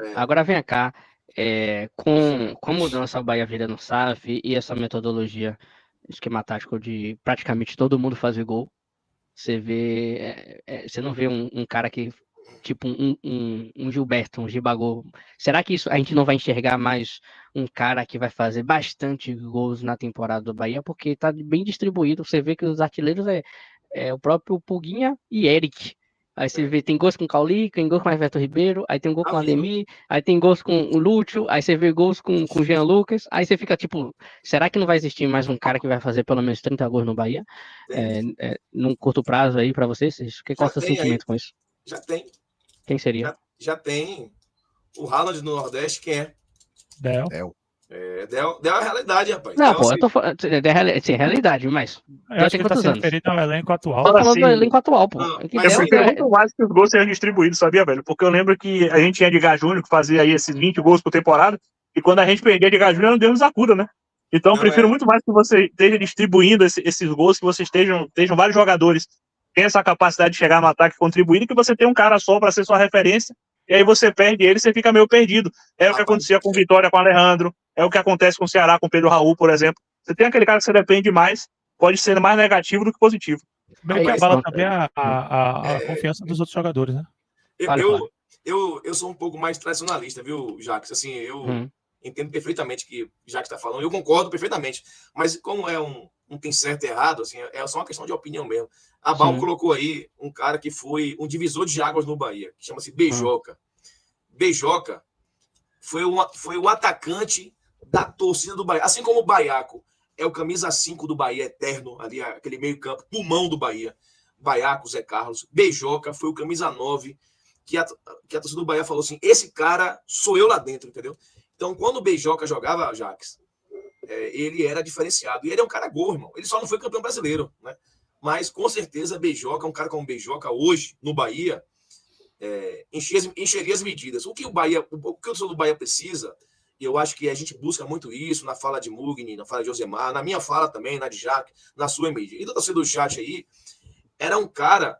É. Agora vem cá, com a mudança ao Bahia vira no SAF e essa metodologia esquema tático de praticamente todo mundo fazer gol, você não vê um cara que, tipo um Gilberto, um Gibagol. Será que isso a gente não vai enxergar mais um cara que vai fazer bastante gols na temporada do Bahia? Porque tá bem distribuído, você vê que os artilheiros é o próprio Puguinha e Eric. Aí você vê, tem gols com o Cauli, tem gols com o Everton Ribeiro, aí tem um gol com o Davi, Ademir, aí tem gols com o Lúcio, aí você vê gols com o Jean Lucas, aí você fica tipo, será que não vai existir mais um cara que vai fazer pelo menos 30 gols no Bahia? tem. Num curto prazo aí pra vocês? Qual Já é o seu tem aí. sentimento com isso? Já tem. Quem seria? Já tem. O Haaland no Nordeste, quem é? Del. Deu a realidade, rapaz. Não, Então, pô, eu tô falando de realidade, mas Eu acho tem que ele tá quantos se anos? referindo ao elenco atual. Tô falando assim, do elenco atual, pô. não, Que mas Eu assim, prefiro muito mais que os gols sejam distribuídos, sabia, velho? Porque eu lembro que a gente tinha Edgar Júnior, que fazia aí esses 20 gols por temporada, e quando a gente perdia Edgar Júnior, Deus nos acuda, né? Então eu Não, prefiro muito mais que você esteja distribuindo esses gols, que vocês estejam vários jogadores que têm essa capacidade de chegar no ataque e contribuir, e que você tem um cara só para ser sua referência, e aí você perde ele, você fica meio perdido. É o que acontecia com Vitória, com Alejandro, é o que acontece com o Ceará, com Pedro Raul, por exemplo. Você tem aquele cara que você depende mais, pode ser mais negativo do que positivo. Bem que Mas, abala também a confiança dos outros jogadores, né? eu sou um pouco mais tradicionalista, viu, Jacques? Assim, eu entendo perfeitamente que o Jacques está falando, eu concordo perfeitamente, mas como não tem certo e errado, assim, é só uma questão de opinião mesmo. A Bal colocou aí um cara que foi um divisor de águas no Bahia, que chama-se Beijoca. Beijoca foi o atacante da torcida do Bahia, assim como o Baiaco é o camisa 5 do Bahia eterno, ali aquele meio campo, pulmão do Bahia. Baiaco, Zé Carlos. Beijoca foi o camisa 9 que a torcida do Bahia falou assim, esse cara sou eu lá dentro, entendeu? Então, quando o Beijoca jogava, Jacques, ele era diferenciado. E ele é um cara gol, irmão. Ele só não foi campeão brasileiro, né? Mas, com certeza, Beijoca, um cara como Beijoca, hoje, no Bahia, encheria as medidas. O que o torcedor do Bahia precisa, e eu acho que a gente busca muito isso na fala de Mugni, na fala de Josemar, na minha fala também, na de Jacques, na sua, Emília. E da torcida do chat aí, era um cara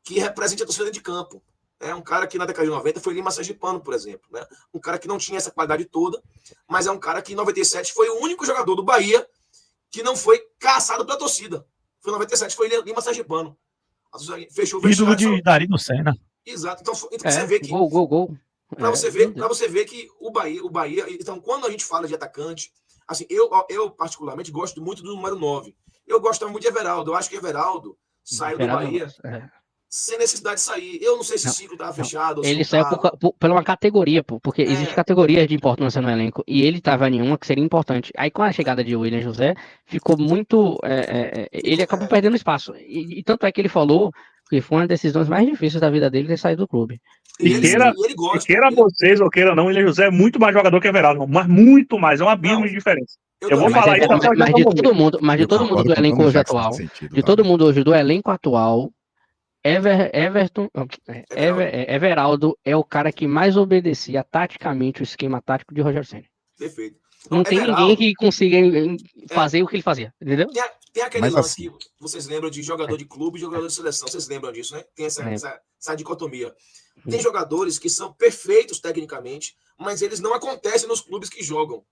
que representa a torcida de campo. É um cara que na década de 90 foi Lima Sergipano, por exemplo. Né? Um cara que não tinha essa qualidade toda, mas é um cara que em 97 foi o único jogador do Bahia que não foi caçado pela torcida. Foi em 97, foi Lima Sergipano. Fechou o ídolo de Darino Senna. Exato. Então você vê que... Gol. Para você ver que o Bahia... Então, quando a gente fala de atacante, assim, eu particularmente gosto muito do número 9. Eu gosto muito de Everaldo. Eu acho que Everaldo saiu do Bahia sem necessidade de sair. Eu não sei se o ciclo estava fechado. Ele saiu por uma categoria, porque existe categoria de importância no elenco, e ele estava em uma que seria importante. Aí com a chegada de William José, ficou muito... ele acabou perdendo espaço. E tanto é que ele falou que foi uma das decisões mais difíceis da vida dele ter saído do clube. E queira vocês ou queira não, William José é muito mais jogador que Everaldo, mas muito mais, é um abismo de diferença. Eu vou falar isso até mas de todo mundo do elenco hoje atual, todo mundo hoje do elenco atual, Everaldo é o cara que mais obedecia taticamente o esquema tático de Rogério Ceni. Perfeito. Não tem ninguém que consiga fazer o que ele fazia, entendeu? Tem aquele lance que vocês lembram de jogador de clube e jogador de seleção. Vocês lembram disso, né? Tem essa dicotomia. Tem jogadores que são perfeitos tecnicamente, mas eles não acontecem nos clubes que jogam.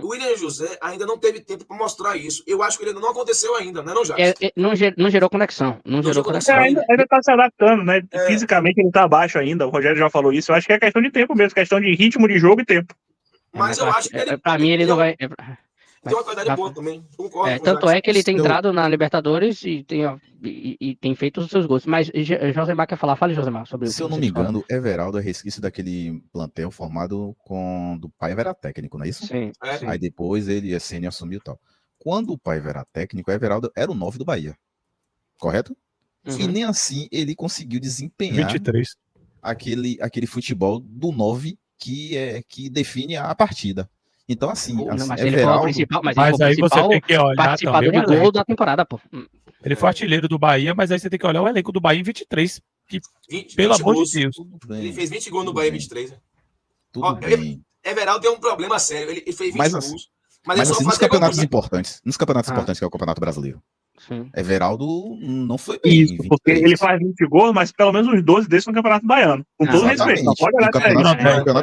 O William José ainda não teve tempo para mostrar isso. Eu acho que ele não aconteceu ainda, né, não, Jacques? Não gerou conexão. Ainda está se adaptando, né? Fisicamente ele está abaixo ainda. O Rogério já falou isso. Eu acho que é questão de tempo mesmo, questão de ritmo de jogo e tempo. Mas eu acho que ele... Para mim, ele não vai... Tem uma qualidade boa também. Concordo. Tanto é que ele tem entrado na Libertadores e tem feito os seus gols. Mas Josemar quer falar? Fale, Josemar, sobre isso. Se eu não me engano, Everaldo é resquício daquele plantel formado do Paiva era técnico, não é isso? Sim. Aí depois ele assumiu e tal. Quando o Paiva era técnico, Everaldo era o 9 do Bahia. Correto? E nem assim ele conseguiu desempenhar 23. aquele futebol do 9 que define a partida. Então, assim, mas ele foi o principal, mas aí você tem que olhar participador de gol da temporada, pô. Ele foi artilheiro do Bahia, mas aí você tem que olhar o elenco do Bahia em 23. Que, pelo amor de Deus. Ele fez 20 gols no Bahia em 23. Tudo bem. Everaldo tem um problema sério. Ele fez 20 gols. Mas assim, nos campeonatos importantes que é o Campeonato Brasileiro. Sim. Everaldo não foi bem. Isso, porque ele faz 20 gols, mas pelo menos uns 12 desses no Campeonato Baiano. Com todo respeito, não pode olhar pra isso.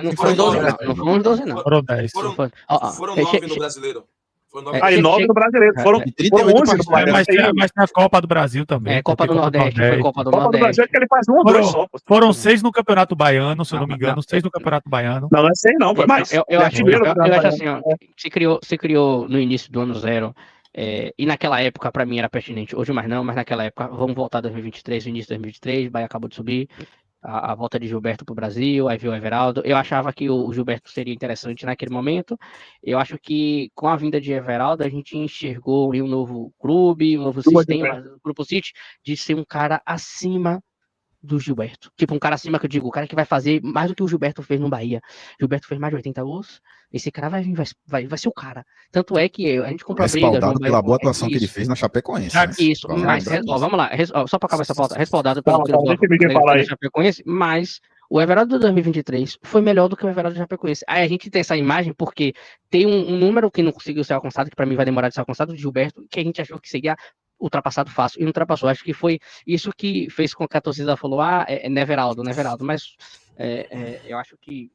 Não foram 12, não. Não foram 12, não. Foram 10. Foram 9 no Brasileiro. Aí 9 no Brasileiro. Foram 11 no Baiano. Mas na Copa do Brasil também. Copa do Nordeste. Foi Copa do Nordeste. Brasil é que ele faz 1 ou 2 só. Foram 6 no Campeonato Baiano, se eu não me engano. 6 no Campeonato Baiano. Não é 6 não, foi mais. Eu acho assim, ó, se criou no início do ano 0, e naquela época, pra mim, era pertinente. Hoje mais não, mas naquela época, vamos voltar 2023, início de 2023, Bahia acabou de subir, a volta de Gilberto pro Brasil, aí veio o Everaldo. Eu achava que o Gilberto seria interessante naquele momento. Eu acho que com a vinda de Everaldo, a gente enxergou um novo clube, um novo sistema, o Grupo City, de ser um cara acima do Gilberto. Tipo, um cara acima que eu digo, o cara que vai fazer mais do que o Gilberto fez no Bahia. Gilberto fez mais de 80 gols. Esse cara vai ser o cara. Tanto é que a gente comprou a briga. Respaldado pela boa atuação que ele fez na Chapecoense. Né? Isso, mas vamos lá, só para acabar essa pauta. Respaldado pela Chapecoense, mas o Everaldo de 2023 foi melhor do que o Everaldo de Chapecoense. Aí a gente tem essa imagem porque tem um número que não conseguiu ser alcançado, que para mim vai demorar de ser alcançado, de Gilberto, que a gente achou que seria ultrapassado fácil, e não ultrapassou. Acho que foi isso que fez com que a torcida falou, Neveraldo, mas eu acho que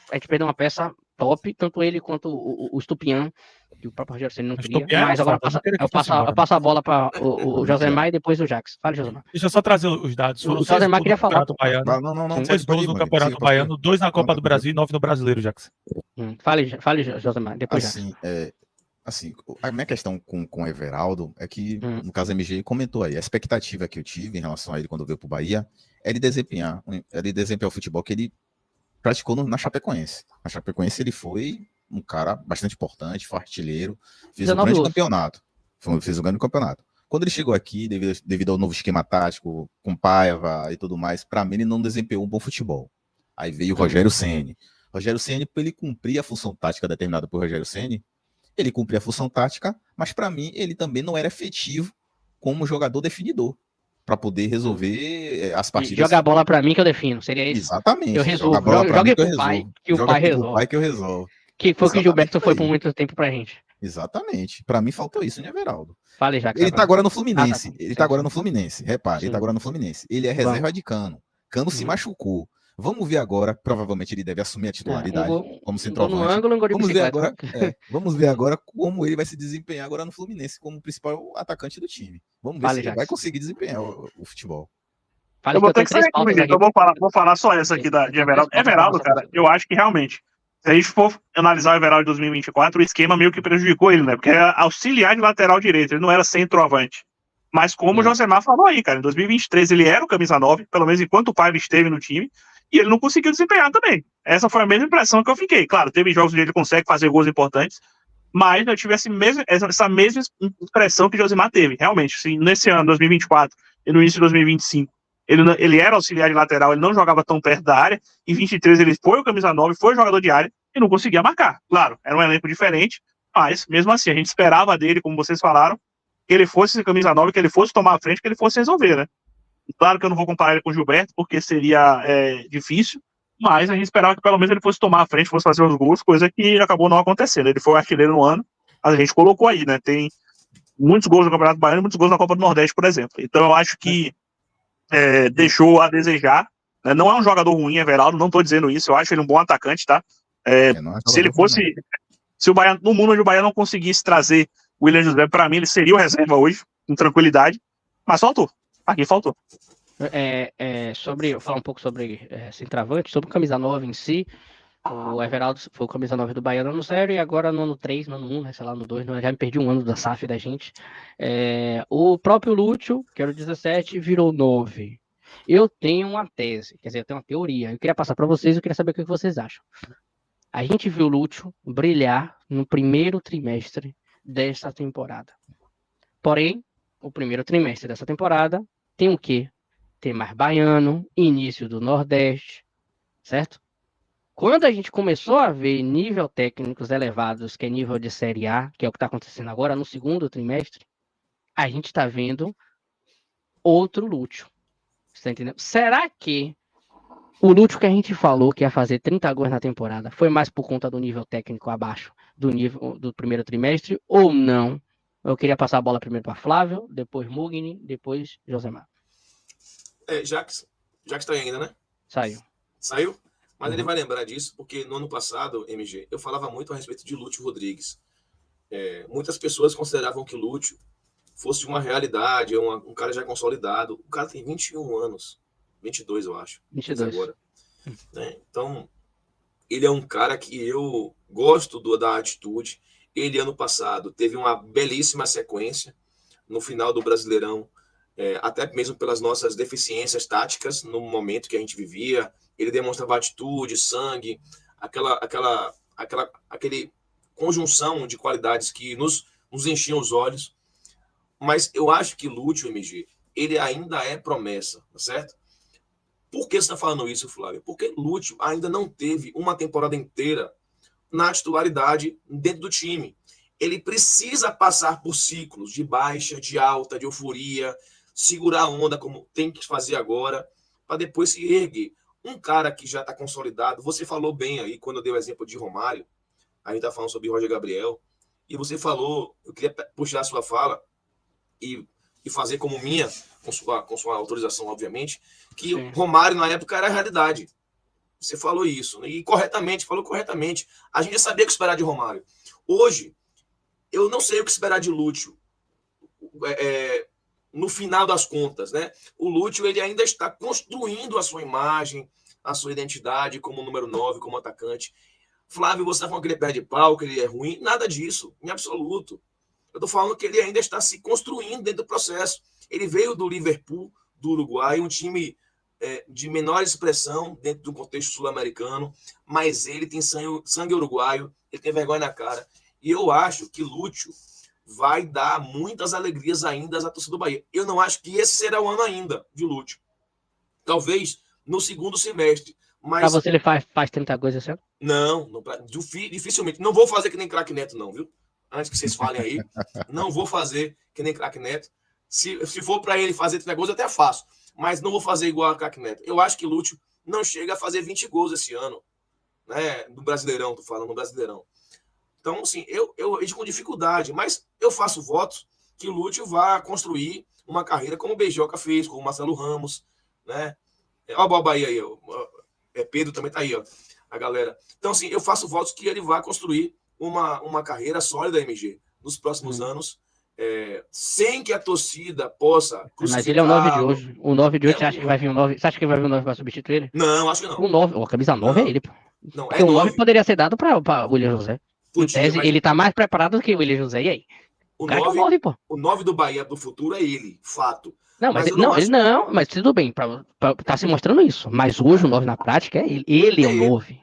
a gente perdeu uma peça top, tanto ele quanto o Stupian, que o próprio Rogério Ceni não queria, mas agora eu passo a bola para o Josemar e depois o Jax. Fala, Josemar. Deixa eu só trazer os dados. O Josemar queria falar. Não, 6 gols no Campeonato Baiano, 2 na Copa do Brasil e 9 no Brasileiro, Jax. Fale, Josemar, depois Jax. Assim, a minha questão com o Everaldo é que, no caso, a MG comentou aí, a expectativa que eu tive em relação a ele quando veio pro Bahia é ele desempenhar o futebol que ele praticou na Chapecoense. Na Chapecoense ele foi um cara bastante importante, foi artilheiro, fez um grande campeonato. Fez um grande campeonato. Quando ele chegou aqui, devido ao novo esquema tático, com Paiva e tudo mais, para mim ele não desempenhou um bom futebol. Aí veio o Rogério Ceni. Rogério Ceni, para ele cumprir a função tática determinada por Rogério Ceni, ele cumpria a função tática, mas para mim ele também não era efetivo como jogador definidor para poder resolver as partidas. Joga a bola para mim que eu defino, seria isso? Exatamente. Eu resolvo. Joga pro pai, que o pai resolve. Que eu resolvo. Que foi o que o Gilberto foi por muito tempo pra gente. Exatamente. Para mim faltou isso, né, Everaldo? Fale já. Ele tá agora no Fluminense. Ele tá agora no Fluminense. Repare, ele tá agora no Fluminense. Ele é reserva de Cano. Cano se machucou. Vamos ver agora, provavelmente ele deve assumir a titularidade como centroavante. Vamos ver agora como ele vai se desempenhar agora no Fluminense como principal atacante do time. Vamos ver se ele vai conseguir desempenhar o futebol. Eu vou ter que sair aqui, eu vou falar só essa aqui de Everaldo. Everaldo, cara, eu acho que realmente, se a gente for analisar o Everaldo de 2024, o esquema meio que prejudicou ele, né? Porque era auxiliar de lateral direito, ele não era centroavante. Mas como o Josemar falou aí, cara, em 2023 ele era o camisa 9, pelo menos enquanto o Paiva esteve no time, e ele não conseguiu desempenhar também. Essa foi a mesma impressão que eu fiquei. Claro, teve jogos onde ele consegue fazer gols importantes, mas eu tive essa mesma impressão que o Josemar teve. Realmente, assim, nesse ano, 2024, e no início de 2025, ele era auxiliar de lateral, ele não jogava tão perto da área. Em 23 ele foi o camisa 9, foi jogador de área e não conseguia marcar. Claro, era um elenco diferente, mas mesmo assim, a gente esperava dele, como vocês falaram, que ele fosse esse camisa 9, que ele fosse tomar a frente, que ele fosse resolver, né? Claro que eu não vou comparar ele com o Gilberto, porque seria difícil, mas a gente esperava que pelo menos ele fosse tomar a frente, fosse fazer os gols, coisa que acabou não acontecendo. Ele foi o artilheiro no ano, mas a gente colocou aí, né? Tem muitos gols no Campeonato Baiano e muitos gols na Copa do Nordeste, por exemplo. Então eu acho que deixou a desejar. Né? Não é um jogador ruim, Everaldo, não estou dizendo isso, eu acho ele um bom atacante, tá? Se ele fosse... Se o Bahia, no mundo onde o Bahia não conseguisse trazer o William José, para mim ele seria o reserva hoje, com tranquilidade, mas faltou. Aqui faltou. Falar um pouco sobre centroavante, sobre o camisa 9 em si. O Everaldo foi o camisa 9 do Bahia no ano 0 e agora no ano 3, no ano 1, sei lá, no 2, já me perdi um ano da SAF da gente. O próprio Lúcio, que era o 17, virou 9. Eu tenho uma tese, quer dizer, eu tenho uma teoria. Eu queria passar para vocês, eu queria saber o que vocês acham. A gente viu o Lúcio brilhar no primeiro trimestre desta temporada. Porém, o primeiro trimestre dessa temporada tem o quê? Tem mais baiano, início do Nordeste, certo? Quando a gente começou a ver nível técnicos elevados, que é nível de Série A, que é o que está acontecendo agora no segundo trimestre, a gente está vendo outro Lúcio. Você tá entendendo? Será que o Lúcio que a gente falou que ia fazer 30 gols na temporada foi mais por conta do nível técnico abaixo do nível do primeiro trimestre ou não? Eu queria passar a bola primeiro para Flávio, depois Mugni, depois Josemar. Jax está aí ainda, né? Saiu? Mas ele vai lembrar disso, porque no ano passado, MG, eu falava muito a respeito de Lúcio Rodrigues. Muitas pessoas consideravam que Lúcio fosse uma realidade, um cara já consolidado. O cara tem 21 anos. 22, eu acho. 22. Agora. Né? Então, ele é um cara que eu gosto da atitude. Ele, ano passado, teve uma belíssima sequência no final do Brasileirão, até mesmo pelas nossas deficiências táticas no momento que a gente vivia. Ele demonstrava atitude, sangue, aquele conjunção de qualidades que nos enchiam os olhos. Mas eu acho que Lúcio, MG, ele ainda é promessa, tá certo? Por que você está falando isso, Flávio? Porque Lúcio ainda não teve uma temporada inteira na titularidade dentro do time. Ele precisa passar por ciclos de baixa, de alta, de euforia, segurar a onda como tem que fazer agora, para depois se erguer. Um cara que já está consolidado, você falou bem aí, quando eu dei o exemplo de Romário, a gente está falando sobre Roger Gabriel, e você falou, eu queria puxar a sua fala e fazer como minha, com sua autorização, obviamente, que Sim. Romário, na época, era a realidade. Você falou isso, né? E falou corretamente. A gente já sabia o que esperar de Romário. Hoje, eu não sei o que esperar de Lúcio. No final das contas, né? O Lúcio, ele ainda está construindo a sua imagem, a sua identidade como número 9, como atacante. Flávio, você está falando que ele perde pau, que ele é ruim. Nada disso, em absoluto. Eu estou falando que ele ainda está se construindo dentro do processo. Ele veio do Liverpool, do Uruguai, um time de menor expressão dentro do contexto sul-americano, mas ele tem sangue uruguaio, ele tem vergonha na cara. E eu acho que Lúcio vai dar muitas alegrias ainda à torcida do Bahia. Eu não acho que esse será o ano ainda de Lúcio. Talvez no segundo semestre. Mas... Pra você ele faz 30 gols esse ano? Não, dificilmente. Não vou fazer que nem craque Neto, não, viu? Antes que vocês falem aí, não vou fazer que nem craque Neto. Se for para ele fazer 30 gols, eu até faço. Mas não vou fazer igual a craque Neto. Eu acho que Lúcio não chega a fazer 20 gols esse ano. Né? Do Brasileirão, tô falando, do Brasileirão. Então, assim, eu vejo com dificuldade, mas eu faço votos que o Lúcio vá construir uma carreira como o Beijoca fez, como o Marcelo Ramos, né? Olha o Bahia aí, ó. Pedro também tá aí, ó, a galera. Então, assim, eu faço votos que ele vá construir uma carreira sólida, MG, nos próximos anos, sem que a torcida possa... Mas ele é o 9 de hoje. O 9 de hoje, você acha que vai vir um 9? Você acha que vai vir um 9 para substituir ele? Não, acho que não. O 9, a camisa 9 é ele, pô. Não, porque o 9 poderia ser dado para o William José. Em tese, ele tá mais preparado do que o William José. E aí? O 9, pô. O 9 do Bahia do futuro é ele, fato. Não, mas mas tudo bem, tá se mostrando isso. Mas hoje o 9 na prática é ele. Ele é o 9.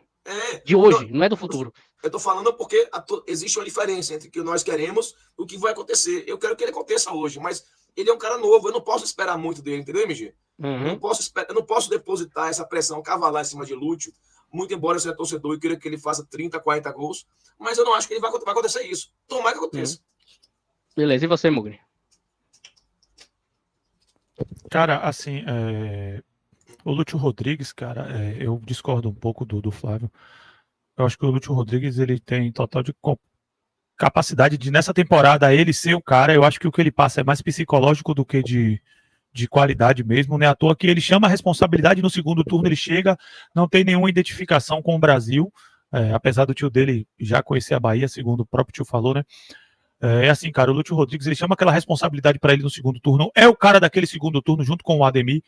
De hoje, não é do futuro. Eu tô falando porque existe uma diferença entre o que nós queremos e o que vai acontecer. Eu quero que ele aconteça hoje, mas ele é um cara novo, eu não posso esperar muito dele, entendeu, MG? Eu não posso depositar essa pressão cavalar em cima de Lúcio, muito embora eu seja torcedor e queira que ele faça 30, 40 gols, mas eu não acho que ele vai acontecer isso. Tomara que aconteça. Beleza, e você, Mugni? Cara, assim, o Lúcio Rodrigues, cara, eu discordo um pouco do Flávio. Eu acho que o Lúcio Rodrigues, ele tem total de capacidade de, nessa temporada, ele ser o cara. Eu acho que o que ele passa é mais psicológico do que de qualidade mesmo, né? À toa que ele chama a responsabilidade no segundo turno, ele chega, não tem nenhuma identificação com o Brasil, apesar do tio dele já conhecer a Bahia, segundo o próprio tio falou, né? É assim, cara, o Lúcio Rodrigues, ele chama aquela responsabilidade para ele no segundo turno, é o cara daquele segundo turno junto com o Ademir,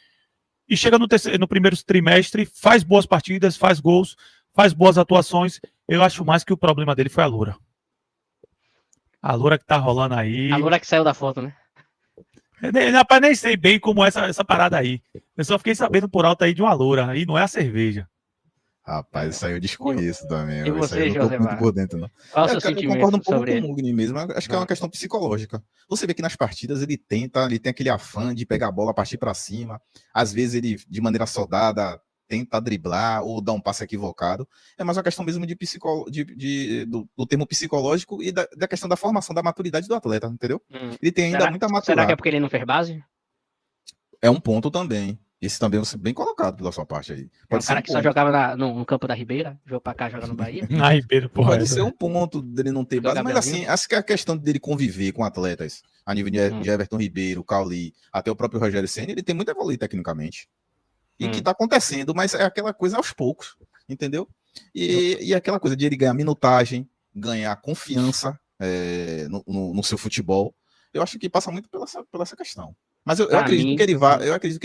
e chega no primeiro trimestre, faz boas partidas, faz gols, faz boas atuações. Eu acho mais que o problema dele foi a Loura. A Loura que tá rolando aí. A Loura que saiu da foto, né? Rapaz, nem sei bem como é essa parada aí. Eu só fiquei sabendo por alto aí de uma Loura, aí não é a cerveja. Rapaz, isso aí eu desconheço também. E você, eu não tô muito por dentro, não. Qual o seu sentimento? Eu concordo um pouco com o Mugni mesmo. Acho que é uma questão psicológica. Você vê que nas partidas ele tem aquele afã de pegar a bola, partir para cima. Às vezes ele, de maneira soldada, tenta driblar ou dar um passe equivocado. É mais uma questão mesmo do termo psicológico e da questão da formação, da maturidade do atleta, entendeu? Ele tem ainda muita maturidade. Será que é porque ele não fez base? É um ponto também. Esse também é bem colocado pela sua parte aí. É um cara que só jogava no campo da Ribeira, veio pra cá jogar no Bahia. Na Ribeira, porra. Pode ser um ponto dele não ter base, mas assim, acho que a questão dele conviver com atletas, a nível de Everton Ribeiro, Cauli, até o próprio Rogério Ceni, ele tem muito a evoluir tecnicamente. E que tá acontecendo, mas é aquela coisa aos poucos, entendeu? E aquela coisa de ele ganhar minutagem, ganhar confiança no seu futebol, eu acho que passa muito pela essa questão. Mas eu acredito que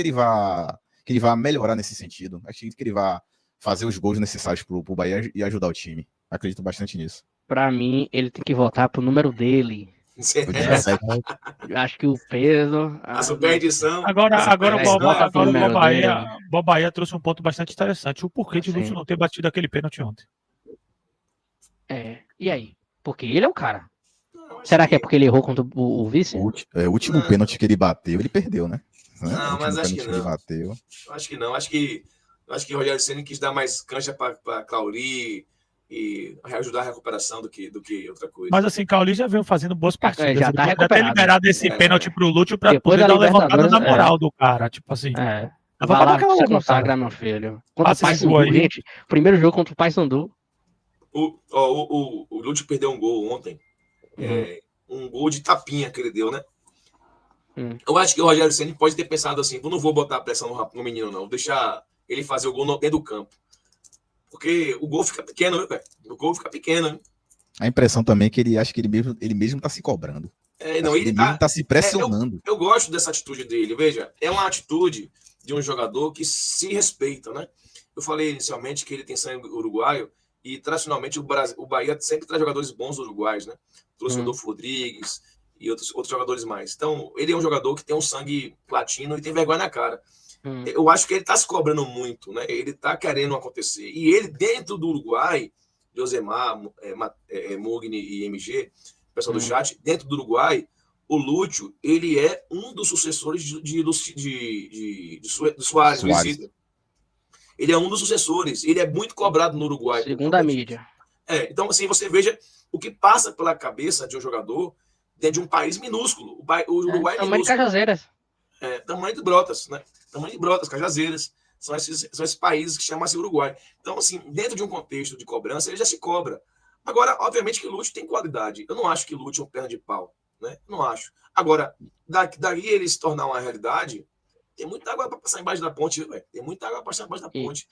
ele vá melhorar nesse sentido. Acredito que ele vá fazer os gols necessários pro Bahia e ajudar o time. Acredito bastante nisso. Pra mim, ele tem que voltar pro número dele. Eu acho que o peso. A superedição. Agora o Bahia trouxe um ponto bastante interessante. O porquê de Lúcio não ter batido aquele pênalti ontem. E aí? Porque ele é o cara. Será que é porque ele errou contra o vice? O último pênalti que ele bateu, ele perdeu, né? Não, mas acho que não. Acho que não. Acho que o Rogério Ceni quis dar mais cancha para Cauli e ajudar a recuperação do que outra coisa. Mas assim, Cauli já veio fazendo boas partidas. Já tá recuperado. Ter liberado esse pênalti pro Lúcio pra poder dar uma levantada na moral do cara. Tipo assim. Vai lá que você consagra, meu filho. Contra o Paysandu, gente. Primeiro jogo contra o Paysandu. O Lúcio perdeu um gol ontem. Um gol de tapinha que ele deu, né? Eu acho que o Rogério Ceni pode ter pensado assim: eu não vou botar a pressão no menino, não. Vou deixar ele fazer o gol dentro do campo. Porque o gol fica pequeno, né, velho? O gol fica pequeno, né? A impressão também é que ele acha que ele mesmo tá se cobrando. Ele mesmo tá se pressionando. Eu gosto dessa atitude dele. Veja, é uma atitude de um jogador que se respeita, né? Eu falei inicialmente que ele tem sangue uruguaio e, tradicionalmente, o Bahia sempre traz jogadores bons uruguaios, né? Trouxe o Rodolfo Rodrigues e outros jogadores mais. Então, ele é um jogador que tem um sangue latino e tem vergonha na cara. Eu acho que ele está se cobrando muito, né? Ele está querendo acontecer. E ele, dentro do Uruguai, Josemar, Mugni e MG, pessoal do chat, dentro do Uruguai, o Lúcio, ele é um dos sucessores de Suárez. Ele é um dos sucessores. Ele é muito cobrado no Uruguai. Segundo a mídia. Então, assim, você veja o que passa pela cabeça de um jogador dentro de um país minúsculo. O Uruguai é tamanho de Cajazeiras. Tamanho de Brotas, né? Tamanho de Brotas, Cajazeiras. São esses países que chamam-se Uruguai. Então, assim, dentro de um contexto de cobrança, ele já se cobra. Agora, obviamente que Lúcio tem qualidade. Eu não acho que Lúcio é um perna de pau, né? Não acho. Agora, daí ele se tornar uma realidade, tem muita água para passar embaixo da ponte, velho. Tem muita água para passar embaixo da ponte.